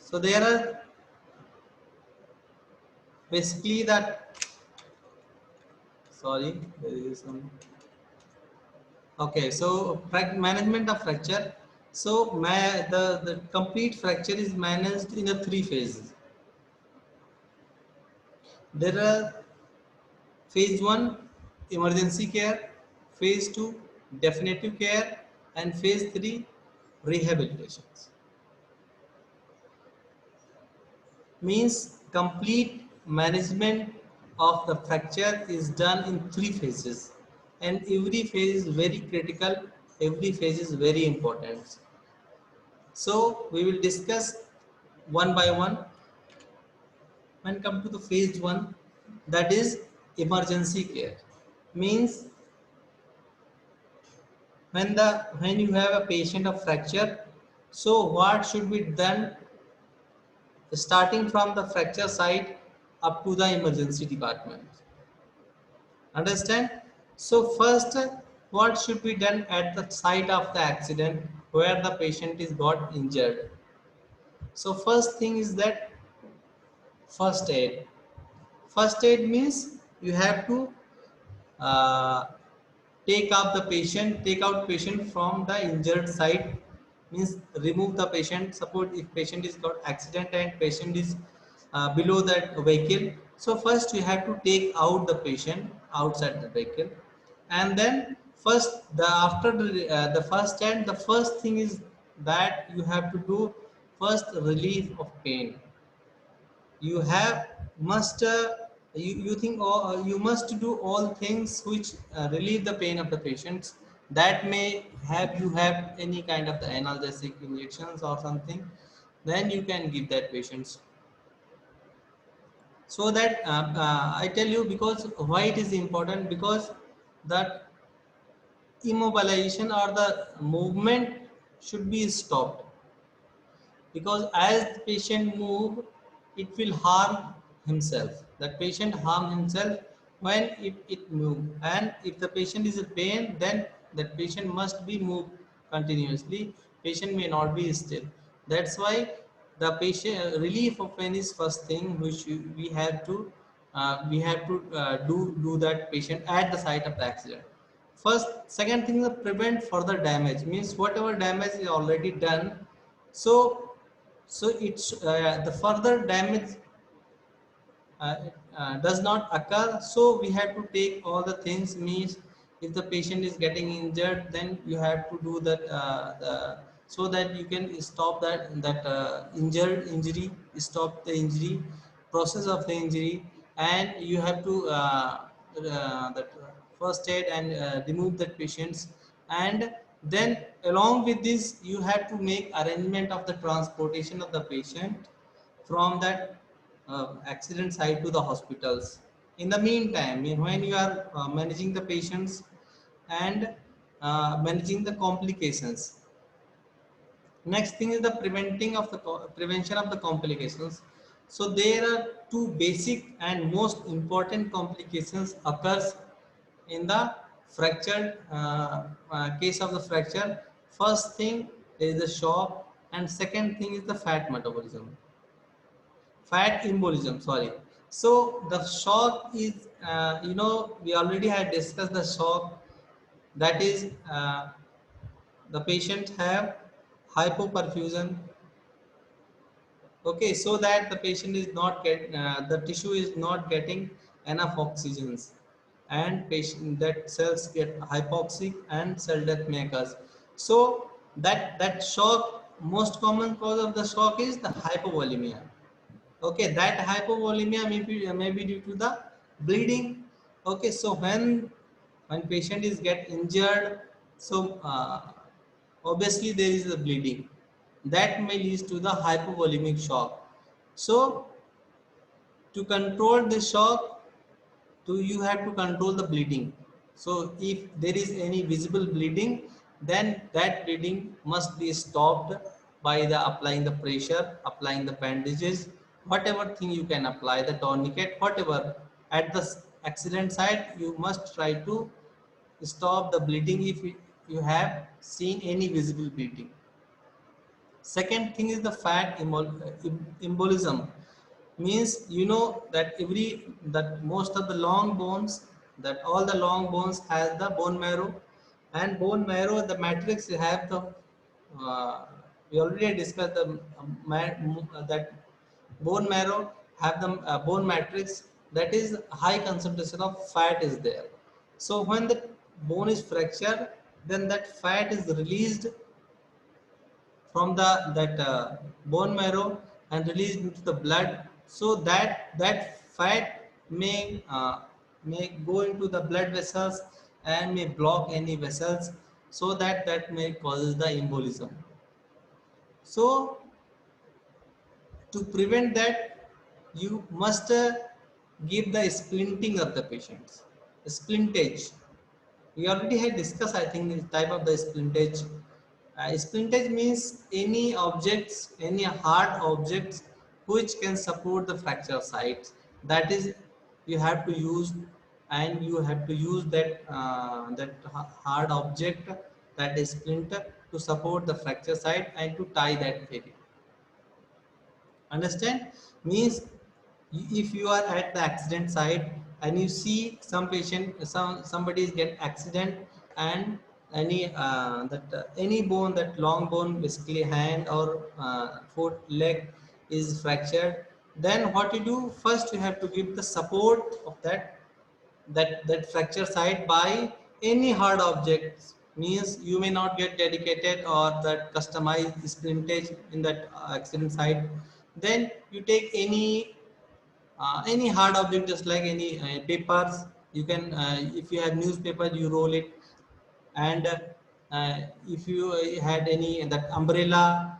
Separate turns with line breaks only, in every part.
So there are basically that, sorry, there is some. Okay, so management of fracture. So the complete fracture is managed in a three phases. There are phase 1 emergency care, phase 2 definitive care, and phase 3 rehabilitations. Means complete management of the fracture is done in three phases, and every phase is very critical, every phase is very important. So we will discuss one by one. When come to the phase 1, that is emergency care. Means when you have a patient of fracture, so what should be done starting from the fracture site up to the emergency department. Understand? So first, what should be done at the site of the accident where the patient is got injured? So first thing is that first aid. First aid means you have to uh, take out patient from the injured side, means remove the patient. Suppose if patient is got accident and patient is below that vehicle, so first you have to take out the patient outside the vehicle, and then first the after the first and the first thing is that you have to do first relief of pain. You have must you think you must do all things which relieve the pain of the patients. That may have you have any kind of the analgesic injections or something, then you can give that patients. So that I tell you because why it is important, because that immobilization or the movement should be stopped, because as the patient move, it will harm himself. That patient harm himself when it move, and if the patient is in pain, then that patient must be moved continuously. Patient may not be still. That's why the patient relief of pain is first thing which we have to do that patient at the site of the accident. First, second thing is prevent further damage, means whatever damage is already done, so it's the further damage uh, does not occur. So we have to take all the things, means if the patient is getting injured, then you have to do that so that you can stop that injury, stop the injury process of the injury, and you have to that first aid and remove that patients. And then along with this, you have to make arrangement of the transportation of the patient from that accident site to the hospitals. In the meantime, when you are managing the patients and managing the complications, next thing is the prevention of the complications. So there are two basic and most important complications occurs in the fractured case of the fracture. First thing is the shock, and second thing is the fat metabolism, fat embolism, sorry. So the shock is we already had discussed the shock. That is the patient have hypoperfusion. Okay, so that the patient is not get the tissue is not getting enough oxygens, and patient that cells get hypoxic and cell death may occur. So that shock, most common cause of the shock is the hypovolemia. Okay, that hypovolemia may be due to the bleeding. Okay, so when patient is get injured, so obviously there is a bleeding that may lead to the hypovolemic shock. So to control the shock, to you have to control the bleeding. So if there is any visible bleeding, then that bleeding must be stopped by the applying the pressure, applying the bandages, whatever thing you can apply, the tourniquet, whatever. At the accident site, you must try to stop the bleeding if you have seen any visible bleeding. Second thing is the fat embolism. Means you know that that most of the long bones, that all the long bones has the bone marrow, and bone marrow, the matrix have the we already discussed the that bone marrow have the bone matrix, that is high concentration of fat is there. So when the bone is fractured, then that fat is released from the that bone marrow and released into the blood, so that fat may go into the blood vessels and may block any vessels, so that may causes the embolism. So to prevent that, you must give the splinting of the patients, splintage. We already had discussed, I think, the type of the splintage. Splintage means any objects, any hard objects which can support the fracture sites. That is, you have to use, and you have to use hard object, that is splinter, to support the fracture site and to tie that area. Understand? Means if you are at the accident site and you see some patient, somebody is get accident, and any bone, that long bone, basically hand or foot, leg is fractured, then what you do, first you have to give the support of that fracture site by any hard objects. Means you may not get dedicated or that customized splintage in that accident site, then you take any hard object, just like any papers. You can if you have newspaper, you roll it. And if you had any that umbrella,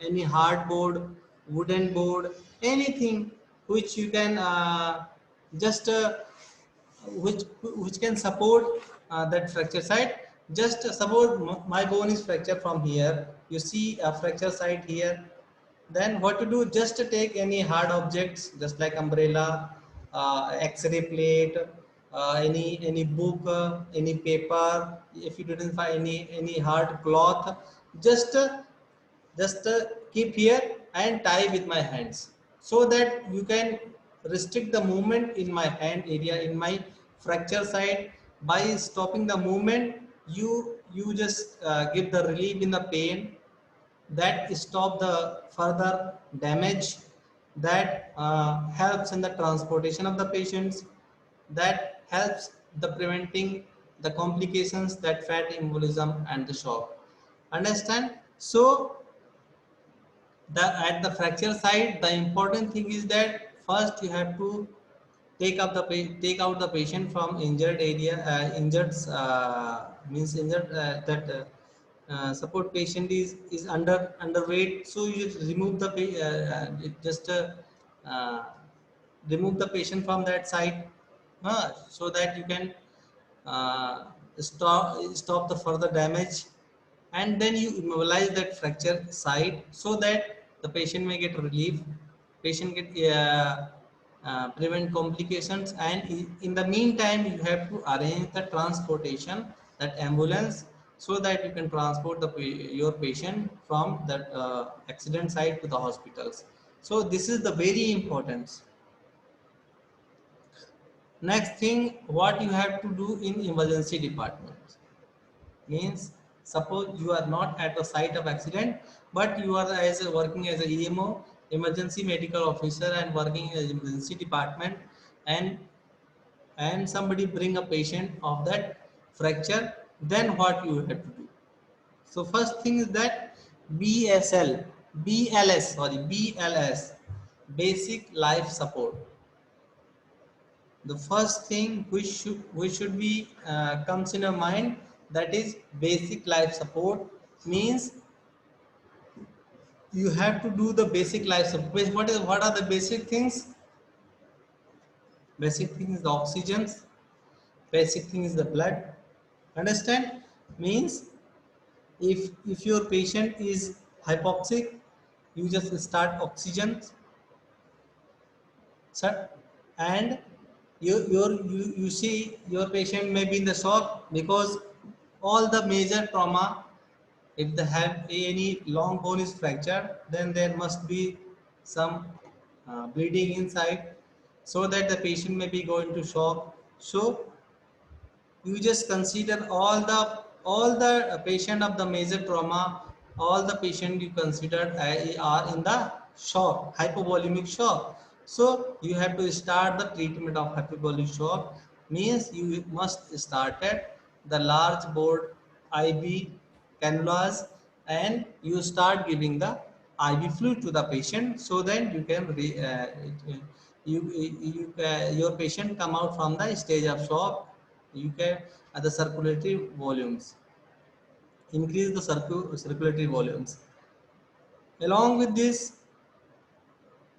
any hard board, wooden board, anything which you can just which can support that fracture site. Just suppose my bone is fractured from here, you see a fracture site here, then what to do, just to take any hard objects, just like umbrella, x-ray plate, any book, any paper. If you didn't find any hard cloth, just keep here and tie with my hands, so that you can restrict the movement in my hand area, in my fracture site. By stopping the movement, you just give the relief in the pain, that stop the further damage, that helps in the transportation of the patients, that helps the preventing the complications, that fat embolism and the shock. Understand? So at the fracture side, the important thing is that first you have to take out the patient from injured area, injured means injured, that support patient is underweight, so you remove the just remove the patient from that side, so that you can uh, stop the further damage, and then you immobilize that fracture site, so that the patient may get relief, patient get prevent complications, and in the meantime you have to arrange the transportation, that ambulance, so that you can transport your patient from that accident site to the hospitals. So this is the very important. Next thing, what you have to do in emergency department. Means suppose you are not at the site of accident, but you are working as a EMO, emergency medical officer, and working in the emergency department, and somebody bring a patient of that fracture, then what you have to do? So first thing is that BSL, BLS, sorry, BLS, basic life support. The first thing which should be comes in your mind, that is basic life support. Means you have to do the basic life support. What are the basic things? Basic thing is the oxygens, basic thing is the blood. Understand? Means if your patient is hypoxic, you just start oxygen, sir, and you see your patient may be in the shock, because all the major trauma If they have any long bone is fractured, then there must be some bleeding inside, so that the patient may be going to shock. So you just consider all the patient of the major trauma, all the patient you considered are in the shock, hypovolemic shock. So you have to start the treatment of hypovolemic shock, means you must start at the large board IV cannulas, and you start giving the IV fluid to the patient, so that you can your patient come out from the stage of shock. You can the circulatory volumes, increase the circulatory volumes. Along with this,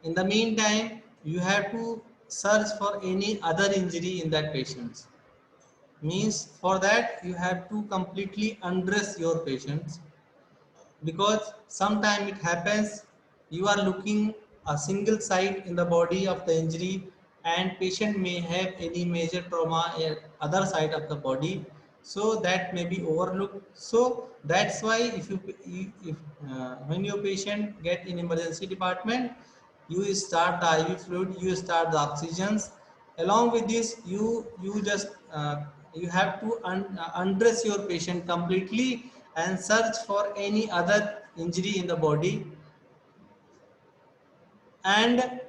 in the meantime, you have to search for any other injury in that patient. Means for that you have to completely undress your patients, because sometime it happens you are looking a single site in the body of the injury, and patient may have any major trauma at other side of the body, so that may be overlooked. So that's why if when your patient get in emergency department, you start the IV fluid, you start the oxygens. Along with this, you just you have to undress your patient completely and search for any other injury in the body. And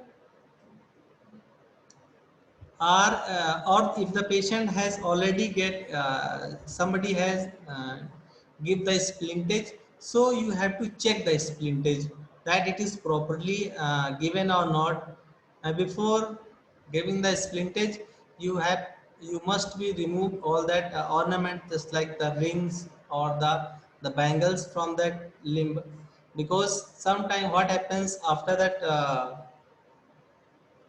or if the patient has already get somebody has give the splintage, so you have to check the splintage that it is properly given or not. Before giving the splintage, you must be remove all that ornament, just like the rings or the bangles from that limb, because sometime what happens after that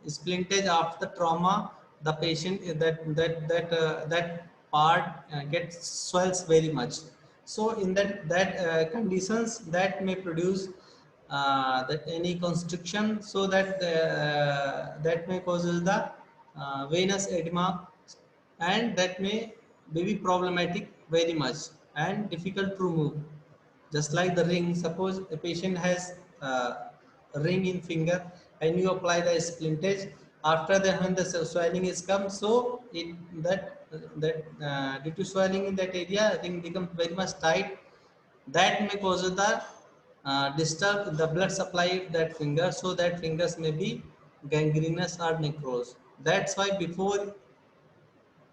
splintage, after the trauma, the patient that part gets swells very much. So in that conditions, that may produce that any constriction, so that may causes the venous edema, and that may be problematic very much and difficult to remove. Just like the ring, suppose a patient has a ring in finger, and you apply the splintage. After that, when the swelling is come, so it that due to swelling in that area, ring becomes very much tight. That may cause the disturb the blood supply of that finger, so that fingers may be gangrenous or necrose. That's why before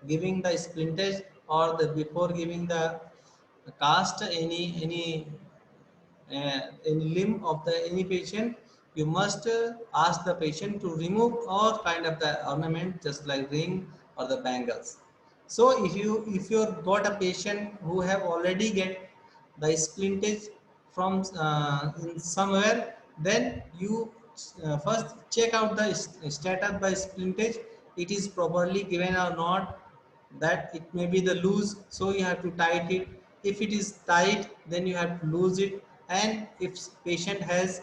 giving the splintage, or the before giving the cast any limb of the any patient, you must ask the patient to remove all kind of the ornament, just like ring or the bangles. So if you got a patient who have already get the splintage from in somewhere, then you first check out the status by splintage, it is properly given or not, that it may be the loose, so you have to tight it. If it is tight, then you have to loose it. And if patient has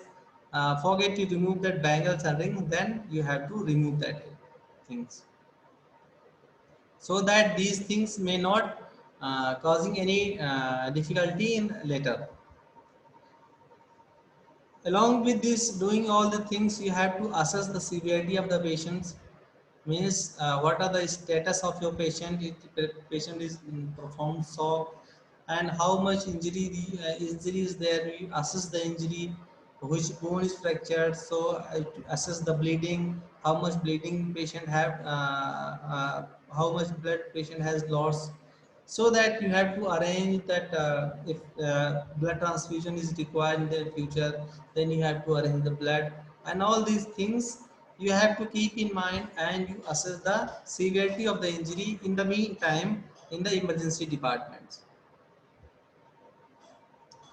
forget to remove that bangles and ring, then you have to remove that things, so that these things may not causing any difficulty in later. Along with this, doing all the things, you have to assess the severity of the patients. Means what are the status of your patient, if the patient is in profound shock, and how much injury is there. You assess the injury, which bone is fractured, so to assess the bleeding, how much bleeding patient have, how much blood patient has lost, so that you have to arrange that if blood transfusion is required in the future, then you have to arrange the blood. And all these things you have to keep in mind, and you assess the severity of the injury in the meantime in the emergency departments.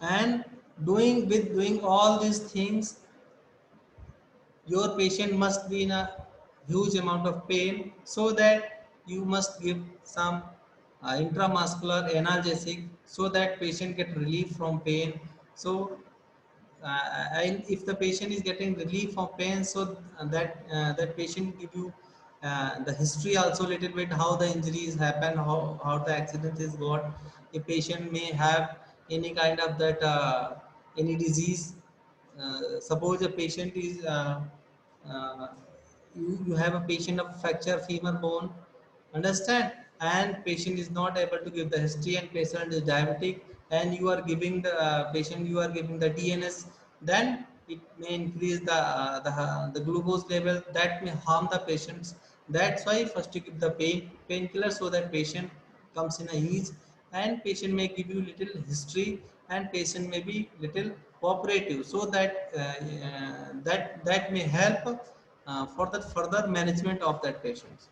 And doing all these things, your patient must be in a huge amount of pain, so that you must give some intramuscular analgesic, so that patient get relief from pain. So and if the patient is getting relief of pain, so that patient give you the history also a little bit, how the injuries happen, how the accident is got. A patient may have any kind of that any disease. Suppose a patient is uh, you have a patient of fracture femur bone, understand, and patient is not able to give the history and patient is diabetic, and you are giving the patient, you are giving the DNS, then it may increase the glucose level, that may harm the patients. That's why first you give the painkiller so that patient comes in a ease, and patient may give you little history, and patient may be little cooperative, so that that may help for the further management of that patient.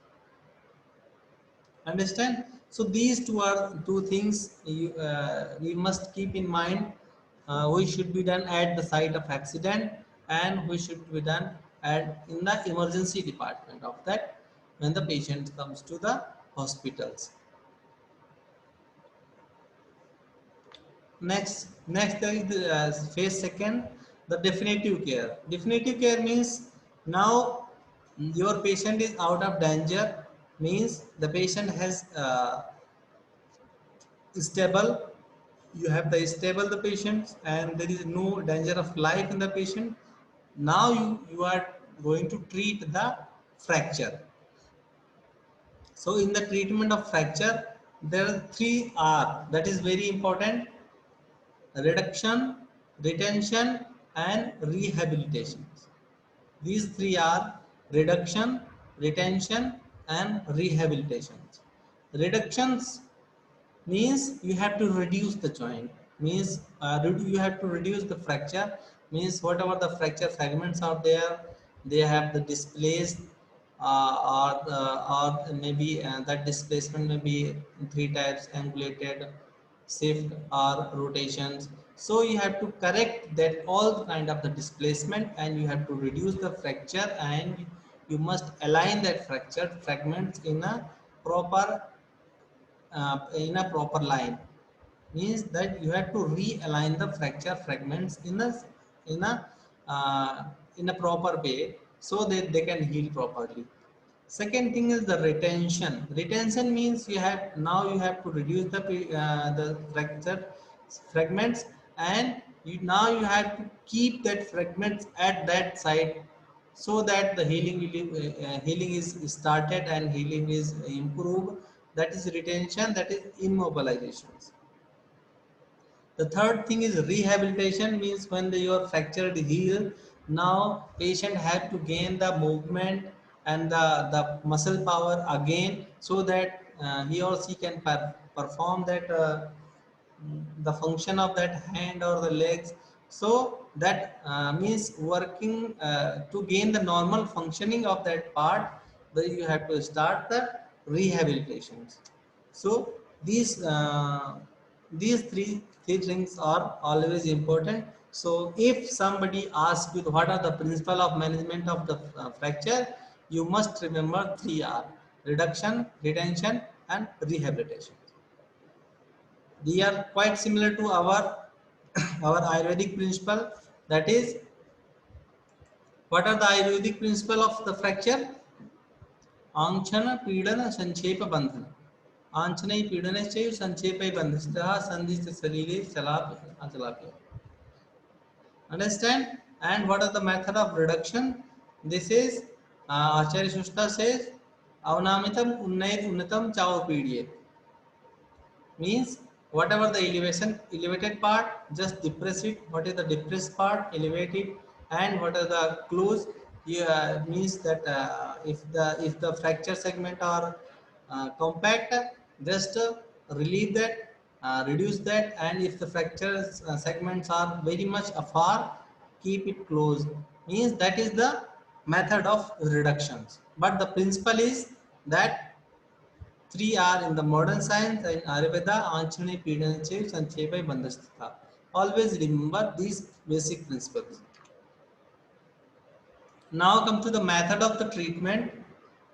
Understand? So these two are two things we must keep in mind, which should be done at the site of accident, and which should be done at in the emergency department of that when the patient comes to the hospitals. Next there is the phase second, the definitive care. Definitive care means now your patient is out of danger, means the patient has stable, you have the stable the patient, and there is no danger of life in the patient. Now you are going to treat the fracture. So in the treatment of fracture, there are 3 R that is very important: reduction, retention, and rehabilitation. These 3 are reduction, retention, and rehabilitation. Reductions means you have to reduce the joint, means you have to reduce the fracture, means whatever the fracture fragments are there, they have the displaced, or maybe that displacement may be 3 types: angulated, shift, or rotations. So you have to correct that all kind of the displacement, and you have to reduce the fracture, and you must align that fractured fragments proper in a proper line, means that you have to realign the fracture fragments in a uh, in a proper way, so that they can heal properly. Second thing is the retention. Retention means you have to reduce the fracture fragments, and now you have to keep that fragments at that site, so that the healing is started and healing is improved. That is retention, that is immobilizations. The third thing is rehabilitation, means when your fracture is healed, now patient have to gain the movement and the muscle power again, so that he or she can perform that the function of that hand or the legs. So that means working to gain the normal functioning of that part, then you have to start the rehabilitations. So these three things are always important. So if somebody asks you what are the principle of management of the fracture, you must remember 3 R: reduction, retention, and rehabilitation. They are quite similar to our our Ayurvedic principle. That is, what are the Ayurvedic principle of the fracture? आंक्षण पीडन संक्षेप बंधन. आंचनई पीडनश्चैव संक्षेपै बंधस्तः संधिस्थ शरीरे चलाप्य अचलाप्य. Understand? And what are the method of reduction? This is Acharya Shushta says avnamitam unnayat unnatam chao pidye, means whatever the elevated part, just depress it. What is the depressed part, elevate it. And what are the close, yeah, means that if the fracture segment are compact, just relieve that, reduce that. And if the fracture segments are very much afar, keep it close, means that is the method of reductions. But the principle is that 3 R in the modern science and Ayurveda, Anchane Pidanache, Sanchepai Bandhastha. Always remember these basic principles. Now come to the method of the treatment.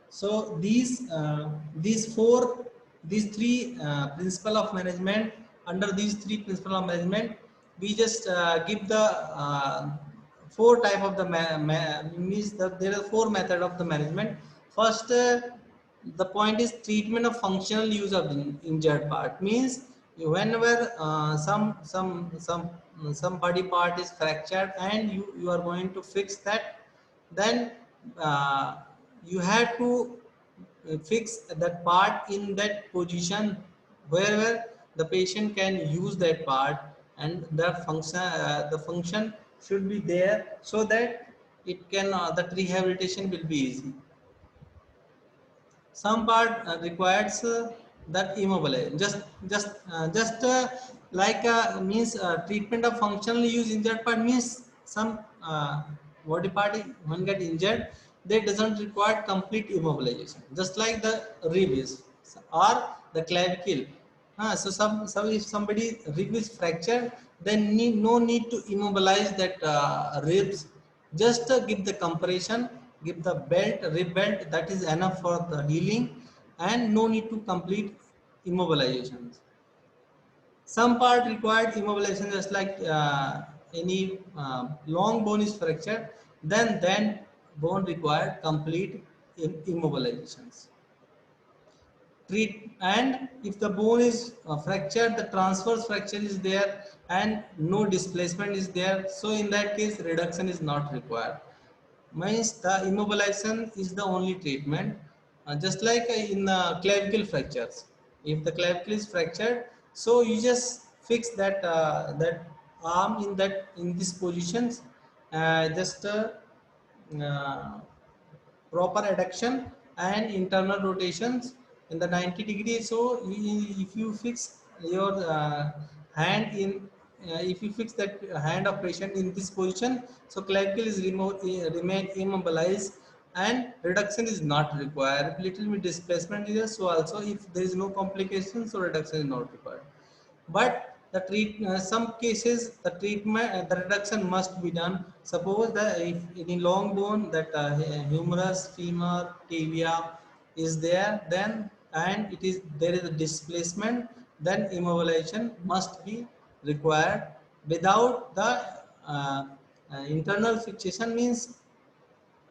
So these three principle of management. Under these three principle of management, we just give the 4 type of the means that there are 4 method of the management. First, the point is treatment of functional use of the injured part, means whenever some body part is fractured and you are going to fix that, then uh, you have to fix that part in that position wherever the patient can use that part, and the function should be there so that it can that rehabilitation will be easy. Some part requires that immobilization, just like means treatment of functional use injured part means some body part when get injured, they doesn't require complete immobilization, just like the ribs or the clavicle. So if somebody rib is fractured, then no need to immobilize that ribs. Just give the compression, give the belt, rib belt. That is enough for the healing, and no need to complete immobilizations. Some part required immobilization, just like any long bone is fractured, then bone required complete immobilizations. Treat, and if the bone is fractured, the transverse fracture is there and no displacement is there, so in that case reduction is not required. Means the immobilization is the only treatment. Just like in clavicle fractures, if the clavicle is fractured, so you just fix that arm in these positions, just uh, proper adduction and internal rotations in the 90 degrees. So if you fix your hand in if you fix that hand of patient in this position, so clavicle is remain immobilized and reduction is not required. Little bit displacement is there, so also if there is no complication, so reduction is not required. But the some cases the treatment the reduction must be done. Suppose that if any long bone, that humerus, femur, tibia is there, then and it is there is a displacement, then immobilization must be required. Without the internal fixation means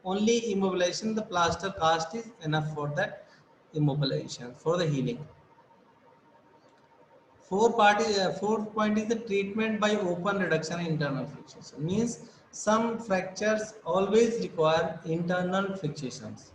only immobilization, the plaster cast is enough for that immobilization for the healing. Fourth point is the treatment by open reduction and internal fixation. Means some fractures always require internal fixations.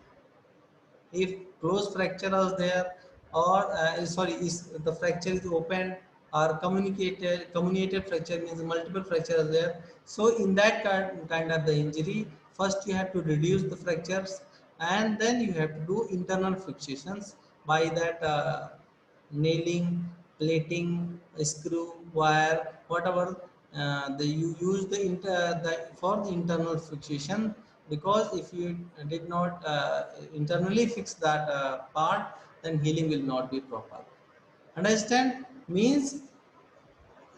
If closed fracture is there, or sorry, is the fracture is open or communicated fracture means multiple fractures there. So in that kind of the injury, first you have to reduce the fractures, and then you have to do internal fixations by that nailing, plating, screw, wire, whatever you use for the internal fixation, because if you did not internally fix that part, then healing will not be proper. Understand? Means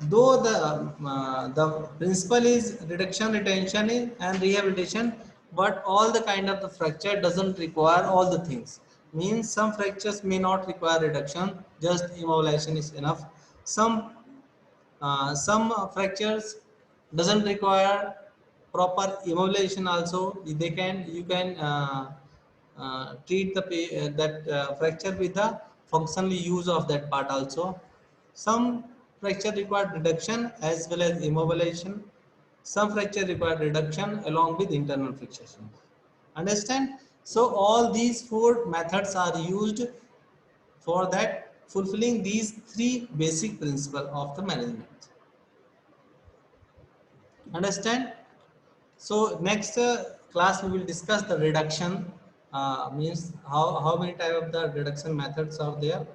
though the principle is reduction, retention and rehabilitation, but all the kind of the fracture doesn't require all the things. Means some fractures may not require reduction, just immobilization is enough. Some fractures doesn't require proper immobilization also. They can you can treat that fracture with the functional use of that part also. Some fracture require reduction as well as immobilization. Some fracture require reduction along with internal fixation. Understand? So all these four methods are used for that, fulfilling these three basic principles of the management. Understand? So next class we will discuss the reduction, means how many type of the reduction methods are there.